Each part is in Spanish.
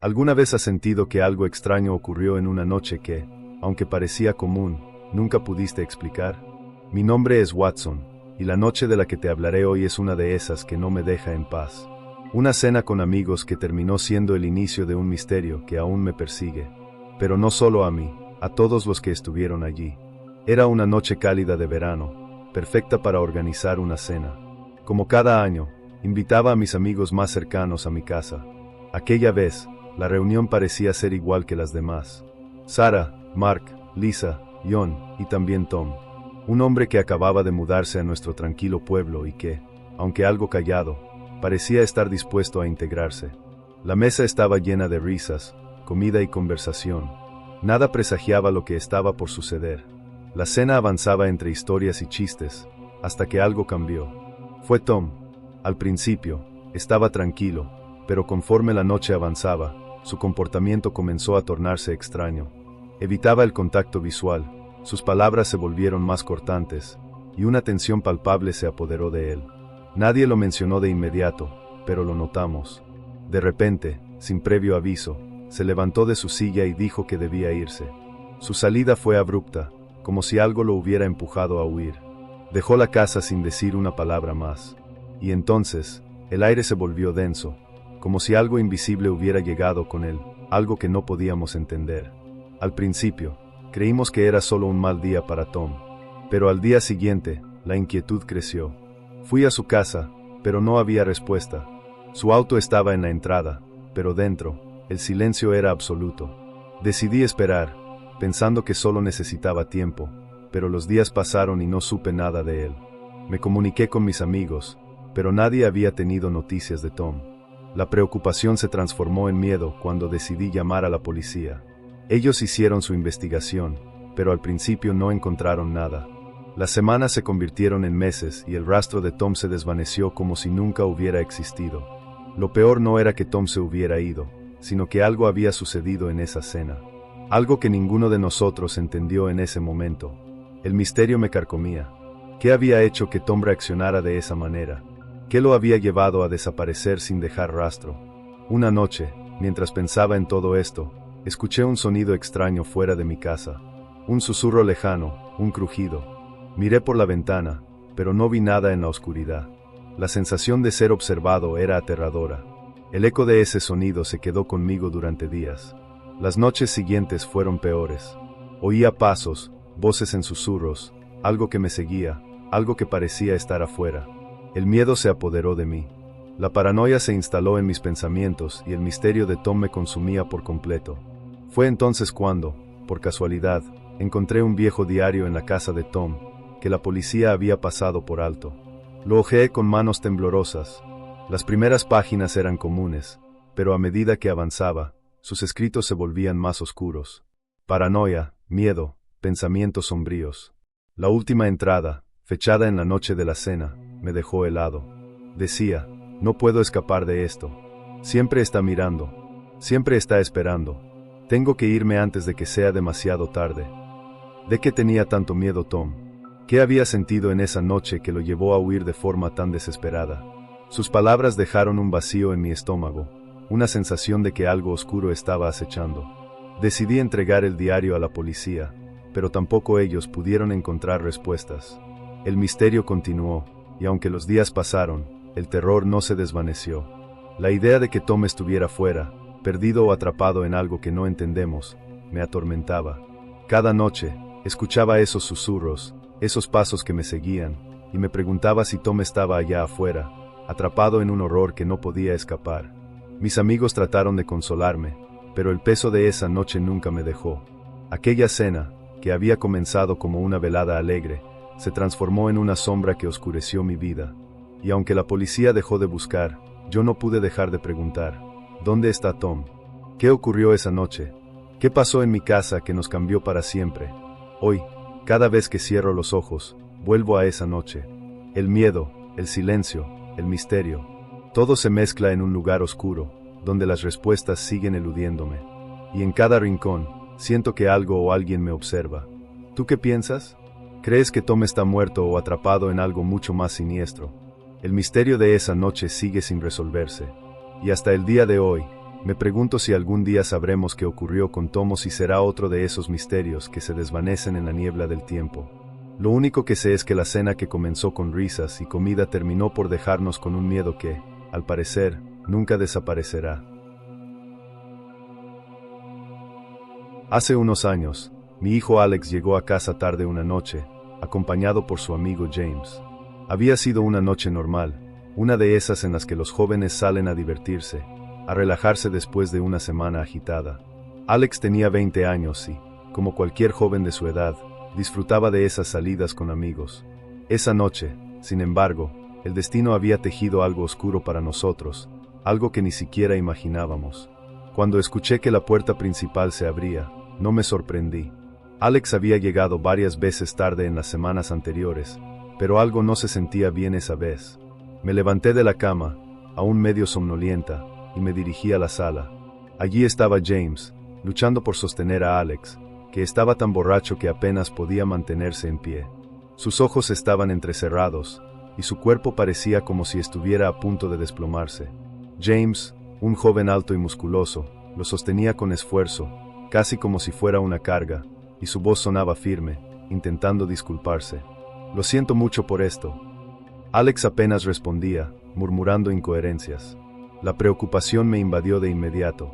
¿Alguna vez has sentido que algo extraño ocurrió en una noche que, aunque parecía común, nunca pudiste explicar? Mi nombre es Watson, y la noche de la que te hablaré hoy es una de esas que no me deja en paz. Una cena con amigos que terminó siendo el inicio de un misterio que aún me persigue. Pero no solo a mí, a todos los que estuvieron allí. Era una noche cálida de verano, perfecta para organizar una cena. Como cada año, invitaba a mis amigos más cercanos a mi casa. Aquella vez, la reunión parecía ser igual que las demás. Sarah, Mark, Lisa, John y también Tom. Un hombre que acababa de mudarse a nuestro tranquilo pueblo y que, aunque algo callado, parecía estar dispuesto a integrarse. La mesa estaba llena de risas, comida y conversación. Nada presagiaba lo que estaba por suceder. La cena avanzaba entre historias y chistes, hasta que algo cambió. Fue Tom. Al principio, estaba tranquilo, pero conforme la noche avanzaba, su comportamiento comenzó a tornarse extraño. Evitaba el contacto visual, sus palabras se volvieron más cortantes, y una tensión palpable se apoderó de él. Nadie lo mencionó de inmediato, pero lo notamos. De repente, sin previo aviso, se levantó de su silla y dijo que debía irse. Su salida fue abrupta, como si algo lo hubiera empujado a huir. Dejó la casa sin decir una palabra más. Y entonces, el aire se volvió denso, como si algo invisible hubiera llegado con él, algo que no podíamos entender. Al principio, creímos que era solo un mal día para Tom. Pero al día siguiente, la inquietud creció. Fui a su casa, pero no había respuesta. Su auto estaba en la entrada, pero dentro, el silencio era absoluto. Decidí esperar, pensando que solo necesitaba tiempo, pero los días pasaron y no supe nada de él. Me comuniqué con mis amigos, pero nadie había tenido noticias de Tom. La preocupación se transformó en miedo cuando decidí llamar a la policía. Ellos hicieron su investigación, pero al principio no encontraron nada. Las semanas se convirtieron en meses y el rastro de Tom se desvaneció como si nunca hubiera existido. Lo peor no era que Tom se hubiera ido, sino que algo había sucedido en esa cena. Algo que ninguno de nosotros entendió en ese momento. El misterio me carcomía. ¿Qué había hecho que Tom reaccionara de esa manera? ¿Qué lo había llevado a desaparecer sin dejar rastro? Una noche, mientras pensaba en todo esto, escuché un sonido extraño fuera de mi casa. Un susurro lejano, un crujido. Miré por la ventana, pero no vi nada en la oscuridad. La sensación de ser observado era aterradora. El eco de ese sonido se quedó conmigo durante días. Las noches siguientes fueron peores. Oía pasos, voces en susurros, algo que me seguía, algo que parecía estar afuera. El miedo se apoderó de mí. La paranoia se instaló en mis pensamientos y el misterio de Tom me consumía por completo. Fue entonces cuando, por casualidad, encontré un viejo diario en la casa de Tom, que la policía había pasado por alto. Lo hojeé con manos temblorosas. Las primeras páginas eran comunes, pero a medida que avanzaba, sus escritos se volvían más oscuros. Paranoia, miedo, pensamientos sombríos. La última entrada, fechada en la noche de la cena, me dejó helado. Decía, no puedo escapar de esto. Siempre está mirando. Siempre está esperando. Tengo que irme antes de que sea demasiado tarde. ¿De qué tenía tanto miedo Tom? ¿Qué había sentido en esa noche que lo llevó a huir de forma tan desesperada? Sus palabras dejaron un vacío en mi estómago, una sensación de que algo oscuro estaba acechando. Decidí entregar el diario a la policía, pero tampoco ellos pudieron encontrar respuestas. El misterio continuó, y aunque los días pasaron, el terror no se desvaneció. La idea de que Tom estuviera fuera, perdido o atrapado en algo que no entendemos, me atormentaba. Cada noche, escuchaba esos susurros, esos pasos que me seguían, y me preguntaba si Tom estaba allá afuera, atrapado en un horror que no podía escapar. Mis amigos trataron de consolarme, pero el peso de esa noche nunca me dejó. Aquella cena, que había comenzado como una velada alegre, se transformó en una sombra que oscureció mi vida. Y aunque la policía dejó de buscar, yo no pude dejar de preguntar, ¿dónde está Tom? ¿Qué ocurrió esa noche? ¿Qué pasó en mi casa que nos cambió para siempre? Hoy, cada vez que cierro los ojos, vuelvo a esa noche. El miedo, el silencio, el misterio. Todo se mezcla en un lugar oscuro, donde las respuestas siguen eludiéndome. Y en cada rincón, siento que algo o alguien me observa. ¿Tú qué piensas? ¿Crees que Tom está muerto o atrapado en algo mucho más siniestro? El misterio de esa noche sigue sin resolverse. Y hasta el día de hoy, Me pregunto si algún día sabremos qué ocurrió con Tomo, si será otro de esos misterios que se desvanecen en la niebla del tiempo. Lo único que sé es que la cena, que comenzó con risas y comida, terminó por dejarnos con un miedo que, al parecer, nunca desaparecerá. Hace unos años, mi hijo Alex llegó a casa tarde una noche, acompañado por su amigo James. Había sido una noche normal, una de esas en las que los jóvenes salen a divertirse, a relajarse después de una semana agitada. Alex tenía 20 años y, como cualquier joven de su edad, disfrutaba de esas salidas con amigos. Esa noche, sin embargo, el destino había tejido algo oscuro para nosotros, algo que ni siquiera imaginábamos. Cuando escuché que la puerta principal se abría, no me sorprendí. Alex había llegado varias veces tarde en las semanas anteriores, pero algo no se sentía bien esa vez. Me levanté de la cama, aún medio somnolienta, y me dirigí a la sala. Allí estaba James, luchando por sostener a Alex, que estaba tan borracho que apenas podía mantenerse en pie. Sus ojos estaban entrecerrados, y su cuerpo parecía como si estuviera a punto de desplomarse. James, un joven alto y musculoso, lo sostenía con esfuerzo, casi como si fuera una carga, y su voz sonaba firme, intentando disculparse. «Lo siento mucho por esto». Alex apenas respondía, murmurando incoherencias. La preocupación me invadió de inmediato.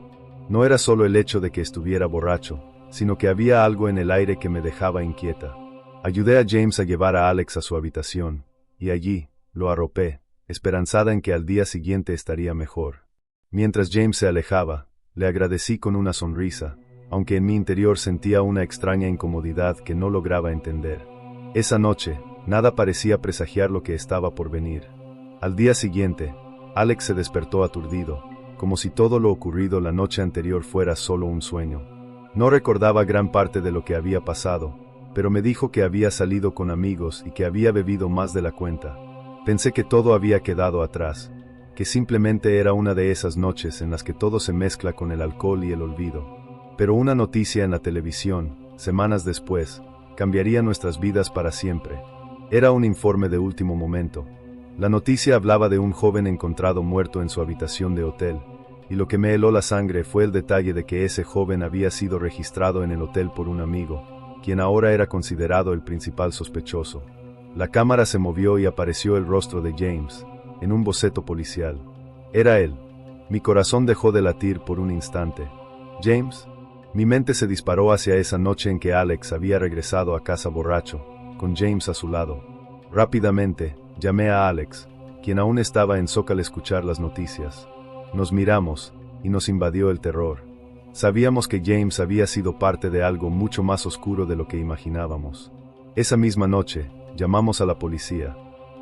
No era solo el hecho de que estuviera borracho, sino que había algo en el aire que me dejaba inquieta. Ayudé a James a llevar a Alex a su habitación, y allí, lo arropé, esperanzada en que al día siguiente estaría mejor. Mientras James se alejaba, le agradecí con una sonrisa, aunque en mi interior sentía una extraña incomodidad que no lograba entender. Esa noche, nada parecía presagiar lo que estaba por venir. Al día siguiente, Alex se despertó aturdido, como si todo lo ocurrido la noche anterior fuera solo un sueño. No recordaba gran parte de lo que había pasado, pero me dijo que había salido con amigos y que había bebido más de la cuenta. Pensé que todo había quedado atrás, que simplemente era una de esas noches en las que todo se mezcla con el alcohol y el olvido. Pero una noticia en la televisión, semanas después, cambiaría nuestras vidas para siempre. Era un informe de último momento. La noticia hablaba de un joven encontrado muerto en su habitación de hotel, y lo que me heló la sangre fue el detalle de que ese joven había sido registrado en el hotel por un amigo, quien ahora era considerado el principal sospechoso. La cámara se movió y apareció el rostro de James, en un boceto policial. Era él. Mi corazón dejó de latir por un instante. ¿James? Mi mente se disparó hacia esa noche en que Alex había regresado a casa borracho, con James a su lado. Rápidamente, llamé a Alex, quien aún estaba en Zócalo a escuchar las noticias. Nos miramos, y nos invadió el terror. Sabíamos que James había sido parte de algo mucho más oscuro de lo que imaginábamos. Esa misma noche, llamamos a la policía.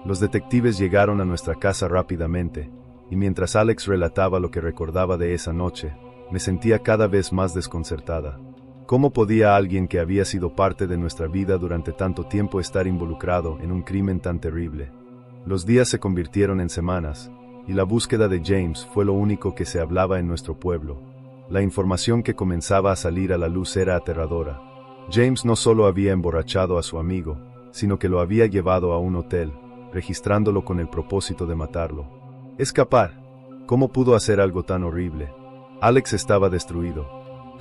Los detectives llegaron a nuestra casa rápidamente, y mientras Alex relataba lo que recordaba de esa noche, me sentía cada vez más desconcertada. ¿Cómo podía alguien que había sido parte de nuestra vida durante tanto tiempo estar involucrado en un crimen tan terrible? Los días se convirtieron en semanas, y la búsqueda de James fue lo único que se hablaba en nuestro pueblo. La información que comenzaba a salir a la luz era aterradora. James no solo había emborrachado a su amigo, sino que lo había llevado a un hotel, registrándolo con el propósito de matarlo. Escapar. ¿Cómo pudo hacer algo tan horrible? Alex estaba destruido.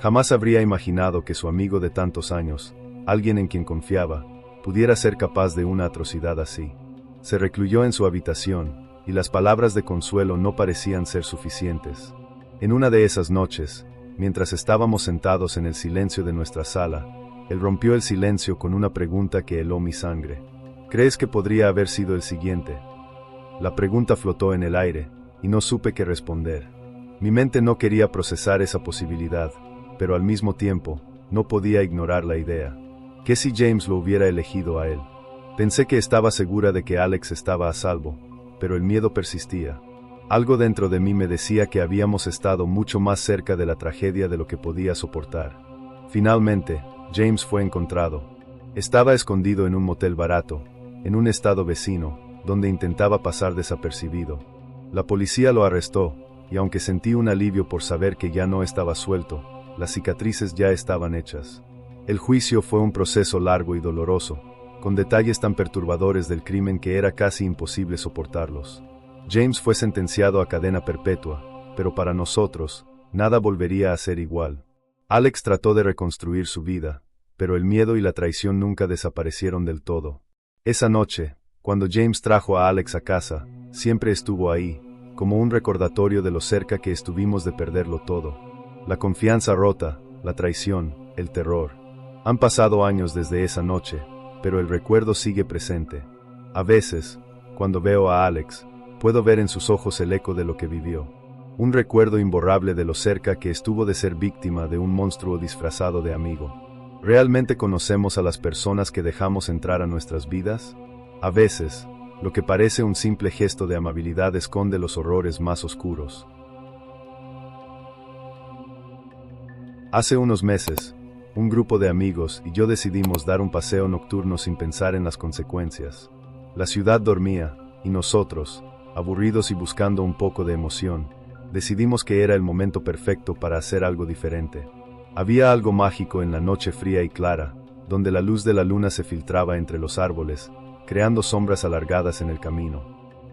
Jamás habría imaginado que su amigo de tantos años, alguien en quien confiaba, pudiera ser capaz de una atrocidad así. Se recluyó en su habitación, y las palabras de consuelo no parecían ser suficientes. En una de esas noches, mientras estábamos sentados en el silencio de nuestra sala, él rompió el silencio con una pregunta que heló mi sangre. ¿Crees que podría haber sido el siguiente? La pregunta flotó en el aire, y no supe qué responder. Mi mente no quería procesar esa posibilidad, pero al mismo tiempo, no podía ignorar la idea. ¿Qué si James lo hubiera elegido a él? Pensé que estaba segura de que Alex estaba a salvo, pero el miedo persistía. Algo dentro de mí me decía que habíamos estado mucho más cerca de la tragedia de lo que podía soportar. Finalmente, James fue encontrado. Estaba escondido en un motel barato, en un estado vecino, donde intentaba pasar desapercibido. La policía lo arrestó, y aunque sentí un alivio por saber que ya no estaba suelto, las cicatrices ya estaban hechas. El juicio fue un proceso largo y doloroso, con detalles tan perturbadores del crimen que era casi imposible soportarlos. James fue sentenciado a cadena perpetua, pero para nosotros, nada volvería a ser igual. Alex trató de reconstruir su vida, pero el miedo y la traición nunca desaparecieron del todo. Esa noche, cuando James trajo a Alex a casa, siempre estuvo ahí, como un recordatorio de lo cerca que estuvimos de perderlo todo. La confianza rota, la traición, el terror. Han pasado años desde esa noche, pero el recuerdo sigue presente. A veces, cuando veo a Alex, puedo ver en sus ojos el eco de lo que vivió. Un recuerdo imborrable de lo cerca que estuvo de ser víctima de un monstruo disfrazado de amigo. ¿Realmente conocemos a las personas que dejamos entrar a nuestras vidas? A veces, lo que parece un simple gesto de amabilidad esconde los horrores más oscuros. Hace unos meses, un grupo de amigos y yo decidimos dar un paseo nocturno sin pensar en las consecuencias. La ciudad dormía, y nosotros, aburridos y buscando un poco de emoción, decidimos que era el momento perfecto para hacer algo diferente. Había algo mágico en la noche fría y clara, donde la luz de la luna se filtraba entre los árboles, creando sombras alargadas en el camino.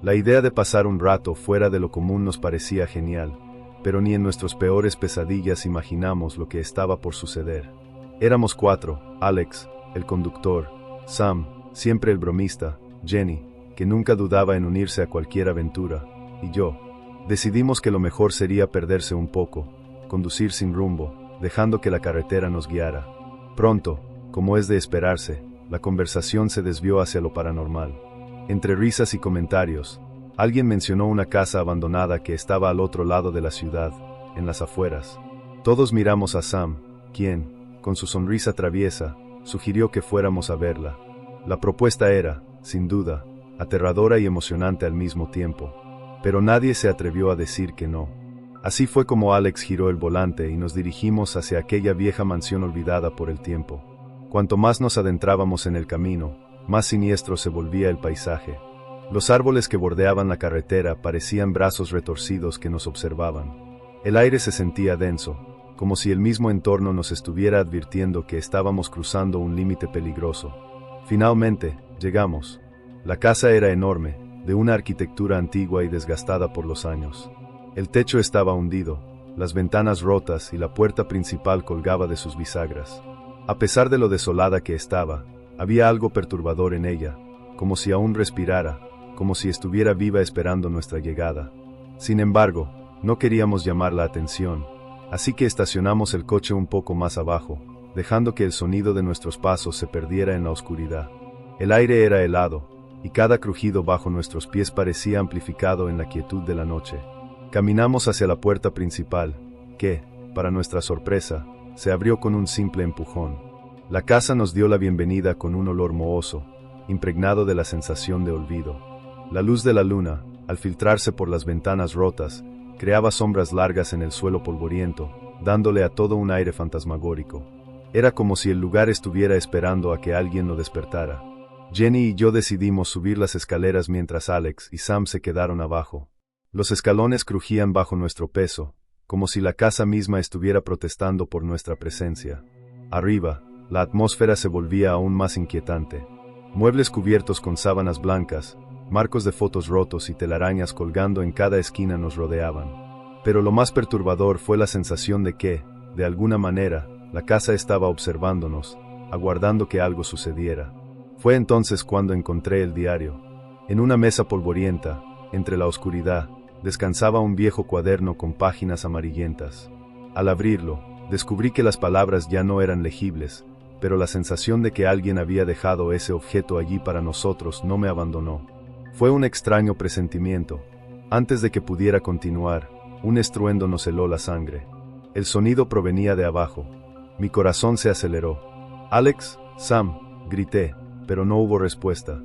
La idea de pasar un rato fuera de lo común nos parecía genial, pero ni en nuestras peores pesadillas imaginamos lo que estaba por suceder. Éramos 4, Alex, el conductor, Sam, siempre el bromista, Jenny, que nunca dudaba en unirse a cualquier aventura, y yo. Decidimos que lo mejor sería perderse un poco, conducir sin rumbo, dejando que la carretera nos guiara. Pronto, como es de esperarse, la conversación se desvió hacia lo paranormal. Entre risas y comentarios, alguien mencionó una casa abandonada que estaba al otro lado de la ciudad, en las afueras. Todos miramos a Sam, quien, con su sonrisa traviesa, sugirió que fuéramos a verla. La propuesta era, sin duda, aterradora y emocionante al mismo tiempo. Pero nadie se atrevió a decir que no. Así fue como Alex giró el volante y nos dirigimos hacia aquella vieja mansión olvidada por el tiempo. Cuanto más nos adentrábamos en el camino, más siniestro se volvía el paisaje. Los árboles que bordeaban la carretera parecían brazos retorcidos que nos observaban. El aire se sentía denso, como si el mismo entorno nos estuviera advirtiendo que estábamos cruzando un límite peligroso. Finalmente, llegamos. La casa era enorme, de una arquitectura antigua y desgastada por los años. El techo estaba hundido, las ventanas rotas y la puerta principal colgaba de sus bisagras. A pesar de lo desolada que estaba, había algo perturbador en ella, como si aún respirara, como si estuviera viva esperando nuestra llegada. Sin embargo, no queríamos llamar la atención, así que estacionamos el coche un poco más abajo, dejando que el sonido de nuestros pasos se perdiera en la oscuridad. El aire era helado, y cada crujido bajo nuestros pies parecía amplificado en la quietud de la noche. Caminamos hacia la puerta principal, que, para nuestra sorpresa, se abrió con un simple empujón. La casa nos dio la bienvenida con un olor mohoso, impregnado de la sensación de olvido. La luz de la luna, al filtrarse por las ventanas rotas, creaba sombras largas en el suelo polvoriento, dándole a todo un aire fantasmagórico. Era como si el lugar estuviera esperando a que alguien lo despertara. Jenny y yo decidimos subir las escaleras mientras Alex y Sam se quedaron abajo. Los escalones crujían bajo nuestro peso, como si la casa misma estuviera protestando por nuestra presencia. Arriba, la atmósfera se volvía aún más inquietante. Muebles cubiertos con sábanas blancas, marcos de fotos rotos y telarañas colgando en cada esquina nos rodeaban. Pero lo más perturbador fue la sensación de que, de alguna manera, la casa estaba observándonos, aguardando que algo sucediera. Fue entonces cuando encontré el diario. En una mesa polvorienta, entre la oscuridad, descansaba un viejo cuaderno con páginas amarillentas. Al abrirlo, descubrí que las palabras ya no eran legibles, pero la sensación de que alguien había dejado ese objeto allí para nosotros no me abandonó. Fue un extraño presentimiento. Antes de que pudiera continuar, un estruendo nos heló la sangre. El sonido provenía de abajo. Mi corazón se aceleró. «Alex, Sam», grité, pero no hubo respuesta.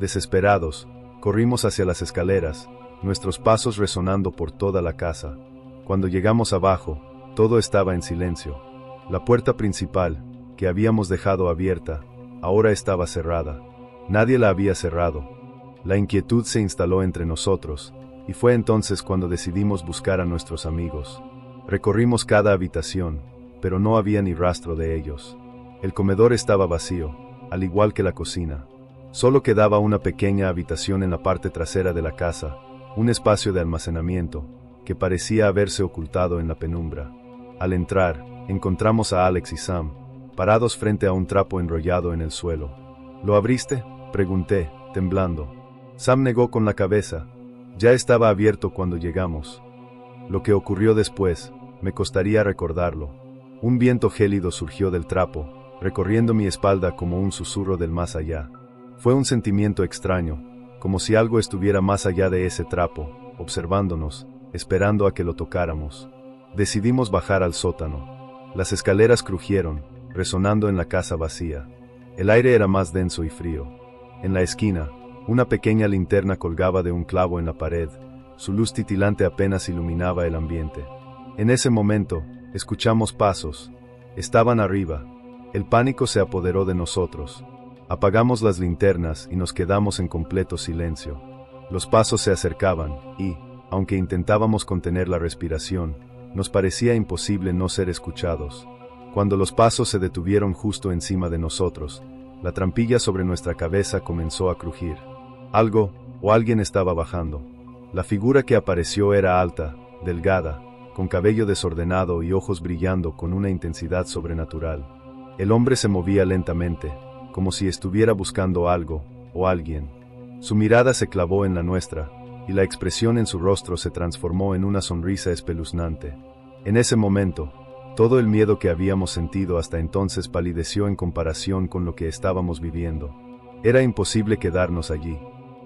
Desesperados, corrimos hacia las escaleras, nuestros pasos resonando por toda la casa. Cuando llegamos abajo, todo estaba en silencio. La puerta principal, que habíamos dejado abierta, ahora estaba cerrada. Nadie la había cerrado. La inquietud se instaló entre nosotros, y fue entonces cuando decidimos buscar a nuestros amigos. Recorrimos cada habitación, pero no había ni rastro de ellos. El comedor estaba vacío, al igual que la cocina. Solo quedaba una pequeña habitación en la parte trasera de la casa, un espacio de almacenamiento, que parecía haberse ocultado en la penumbra. Al entrar, encontramos a Alex y Sam, parados frente a un trapo enrollado en el suelo. ¿Lo abriste?, pregunté, temblando. Sam negó con la cabeza. Ya estaba abierto cuando llegamos. Lo que ocurrió después, me costaría recordarlo. Un viento gélido surgió del trapo, recorriendo mi espalda como un susurro del más allá. Fue un sentimiento extraño, como si algo estuviera más allá de ese trapo, observándonos, esperando a que lo tocáramos. Decidimos bajar al sótano. Las escaleras crujieron, resonando en la casa vacía. El aire era más denso y frío. En la esquina, una pequeña linterna colgaba de un clavo en la pared. Su luz titilante apenas iluminaba el ambiente. En ese momento, escuchamos pasos. Estaban arriba. El pánico se apoderó de nosotros. Apagamos las linternas y nos quedamos en completo silencio. Los pasos se acercaban y, aunque intentábamos contener la respiración, nos parecía imposible no ser escuchados. Cuando los pasos se detuvieron justo encima de nosotros, la trampilla sobre nuestra cabeza comenzó a crujir. Algo, o alguien estaba bajando. La figura que apareció era alta, delgada, con cabello desordenado y ojos brillando con una intensidad sobrenatural. El hombre se movía lentamente, como si estuviera buscando algo, o alguien. Su mirada se clavó en la nuestra, y la expresión en su rostro se transformó en una sonrisa espeluznante. En ese momento, todo el miedo que habíamos sentido hasta entonces palideció en comparación con lo que estábamos viviendo. Era imposible quedarnos allí.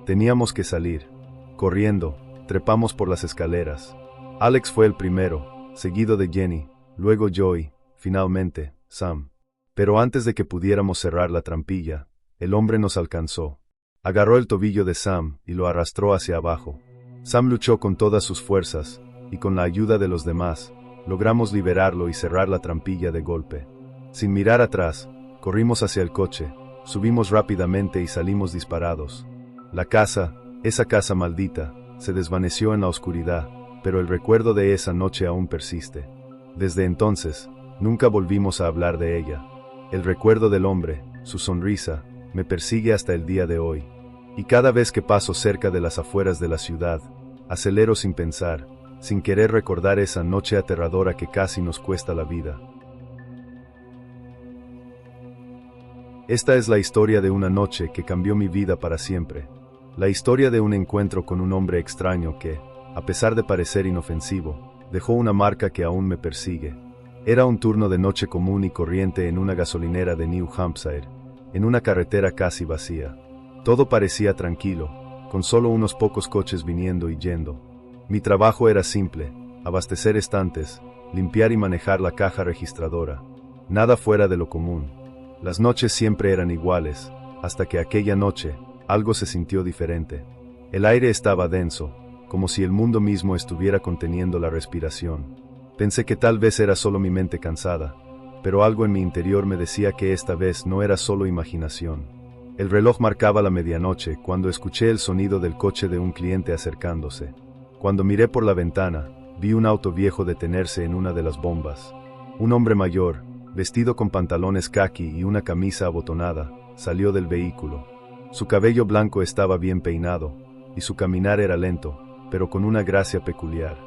Teníamos que salir. Corriendo, trepamos por las escaleras. Alex fue el primero, seguido de Jenny, luego yo y, finalmente, Sam. Pero antes de que pudiéramos cerrar la trampilla, el hombre nos alcanzó. Agarró el tobillo de Sam y lo arrastró hacia abajo. Sam luchó con todas sus fuerzas, y con la ayuda de los demás, logramos liberarlo y cerrar la trampilla de golpe. Sin mirar atrás, corrimos hacia el coche, subimos rápidamente y salimos disparados. La casa, esa casa maldita, se desvaneció en la oscuridad, pero el recuerdo de esa noche aún persiste. Desde entonces, nunca volvimos a hablar de ella. El recuerdo del hombre, su sonrisa, me persigue hasta el día de hoy. Y cada vez que paso cerca de las afueras de la ciudad, acelero sin pensar, sin querer recordar esa noche aterradora que casi nos cuesta la vida. Esta es la historia de una noche que cambió mi vida para siempre. La historia de un encuentro con un hombre extraño que, a pesar de parecer inofensivo, dejó una marca que aún me persigue. Era un turno de noche común y corriente en una gasolinera de New Hampshire, en una carretera casi vacía. Todo parecía tranquilo, con solo unos pocos coches viniendo y yendo. Mi trabajo era simple: abastecer estantes, limpiar y manejar la caja registradora. Nada fuera de lo común. Las noches siempre eran iguales, hasta que aquella noche, algo se sintió diferente. El aire estaba denso, como si el mundo mismo estuviera conteniendo la respiración. Pensé que tal vez era solo mi mente cansada, pero algo en mi interior me decía que esta vez no era solo imaginación. El reloj marcaba la medianoche cuando escuché el sonido del coche de un cliente acercándose. Cuando miré por la ventana, vi un auto viejo detenerse en una de las bombas. Un hombre mayor, vestido con pantalones caqui y una camisa abotonada, salió del vehículo. Su cabello blanco estaba bien peinado, y su caminar era lento, pero con una gracia peculiar.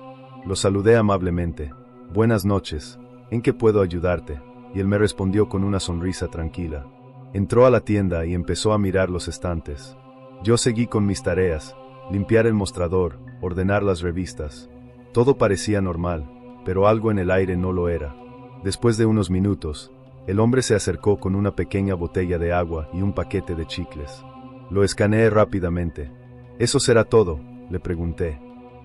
Lo saludé amablemente. «Buenas noches, ¿en qué puedo ayudarte?», y él me respondió con una sonrisa tranquila. Entró a la tienda y empezó a mirar los estantes. Yo seguí con mis tareas: limpiar el mostrador, ordenar las revistas. Todo parecía normal, pero algo en el aire no lo era. Después de unos minutos, el hombre se acercó con una pequeña botella de agua y un paquete de chicles. Lo escaneé rápidamente. «¿Eso será todo?», le pregunté.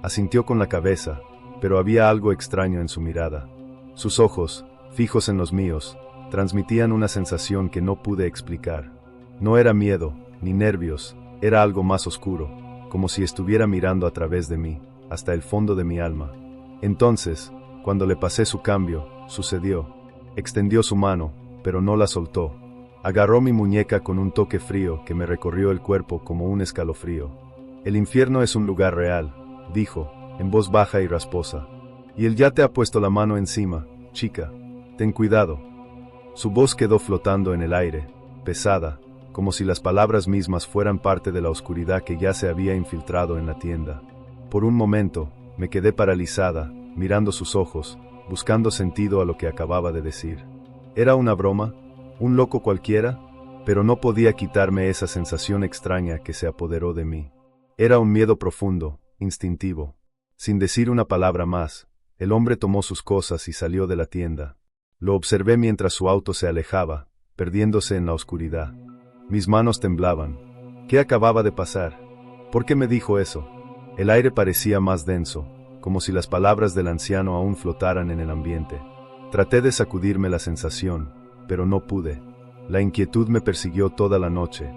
Asintió con la cabeza, pero había algo extraño en su mirada. Sus ojos, fijos en los míos, transmitían una sensación que no pude explicar. No era miedo, ni nervios, era algo más oscuro, como si estuviera mirando a través de mí, hasta el fondo de mi alma. Entonces, cuando le pasé su cambio, sucedió. Extendió su mano, pero no la soltó. Agarró mi muñeca con un toque frío que me recorrió el cuerpo como un escalofrío. «El infierno es un lugar real», dijo, en voz baja y rasposa. «Y él ya te ha puesto la mano encima, chica. Ten cuidado». Su voz quedó flotando en el aire, pesada, como si las palabras mismas fueran parte de la oscuridad que ya se había infiltrado en la tienda. Por un momento, Me quedé paralizada, mirando sus ojos, buscando sentido a lo que acababa de decir. ¿Era una broma? ¿Un loco cualquiera? Pero no podía quitarme esa sensación extraña que se apoderó de mí. Era un miedo profundo, instintivo. Sin decir una palabra más, el hombre tomó sus cosas y salió de la tienda. Lo observé mientras su auto se alejaba, perdiéndose en la oscuridad. Mis manos temblaban. ¿Qué acababa de pasar? ¿Por qué me dijo eso? El aire parecía más denso, como si las palabras del anciano aún flotaran en el ambiente. Traté de sacudirme la sensación, pero no pude. La inquietud me persiguió toda la noche.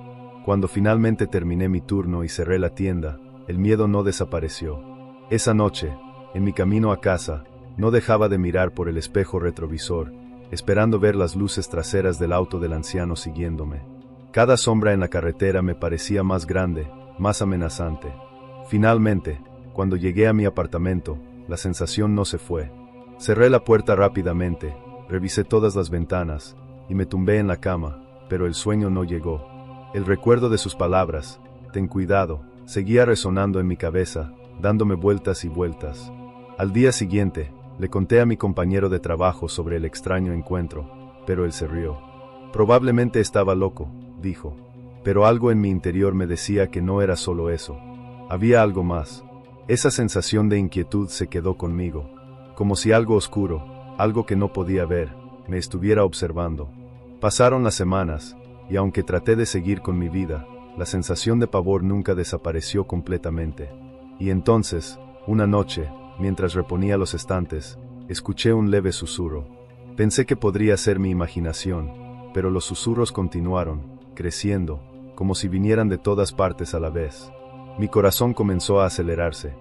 Cuando finalmente terminé mi turno y cerré la tienda, el miedo no desapareció. Esa noche, en mi camino a casa, no dejaba de mirar por el espejo retrovisor, esperando ver las luces traseras del auto del anciano siguiéndome. Cada sombra en la carretera me parecía más grande, más amenazante. Finalmente, cuando llegué a mi apartamento, la sensación no se fue. Cerré la puerta rápidamente, revisé todas las ventanas, y me tumbé en la cama, pero el sueño no llegó. El recuerdo de sus palabras, «Ten cuidado», seguía resonando en mi cabeza, dándome vueltas y vueltas. Al día siguiente, le conté a mi compañero de trabajo sobre el extraño encuentro, pero él se rió. «Probablemente estaba loco», dijo. Pero algo en mi interior me decía que no era solo eso. Había algo más. Esa sensación de inquietud se quedó conmigo, como si algo oscuro, algo que no podía ver, me estuviera observando. Pasaron las semanas, y aunque traté de seguir con mi vida, la sensación de pavor nunca desapareció completamente. Y entonces, una noche, mientras reponía los estantes, escuché un leve susurro. Pensé que podría ser mi imaginación, pero los susurros continuaron, creciendo, como si vinieran de todas partes a la vez. Mi corazón comenzó a acelerarse.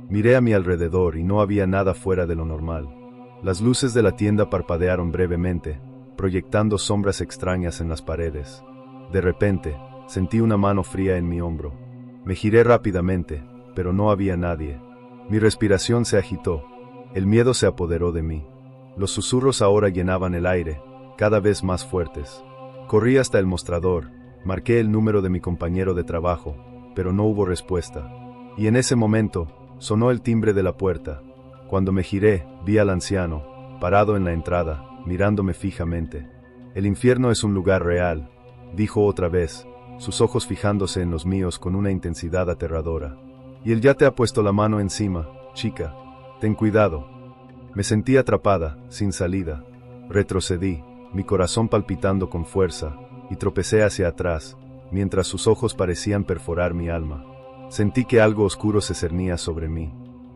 Miré a mi alrededor y no había nada fuera de lo normal. Las luces de la tienda parpadearon brevemente, proyectando sombras extrañas en las paredes. De repente, sentí una mano fría en mi hombro. Me giré rápidamente, pero no había nadie. Mi respiración se agitó. El miedo se apoderó de mí. Los susurros ahora llenaban el aire, cada vez más fuertes. Corrí hasta el mostrador, marqué el número de mi compañero de trabajo, pero no hubo respuesta. Y en ese momento, sonó el timbre de la puerta. Cuando me giré, vi al anciano, parado en la entrada, mirándome fijamente. «El infierno es un lugar real», dijo otra vez, sus ojos fijándose en los míos con una intensidad aterradora. «Y él ya te ha puesto la mano encima, chica. Ten cuidado». Me sentí atrapada, sin salida. Retrocedí, mi corazón palpitando con fuerza, y tropecé hacia atrás, mientras sus ojos parecían perforar mi alma. Sentí que algo oscuro se cernía sobre mí.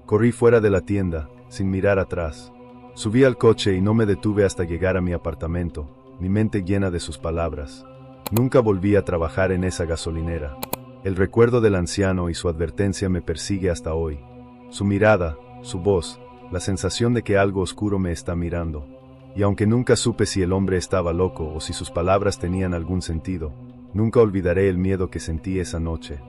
Corrí fuera de la tienda, sin mirar atrás. Subí al coche y no me detuve hasta llegar a mi apartamento, mi mente llena de sus palabras. Nunca volví a trabajar en esa gasolinera. El recuerdo del anciano y su advertencia me persigue hasta hoy. Su mirada, su voz, la sensación de que algo oscuro me está mirando. Y aunque nunca supe si el hombre estaba loco o si sus palabras tenían algún sentido, nunca olvidaré el miedo que sentí esa noche.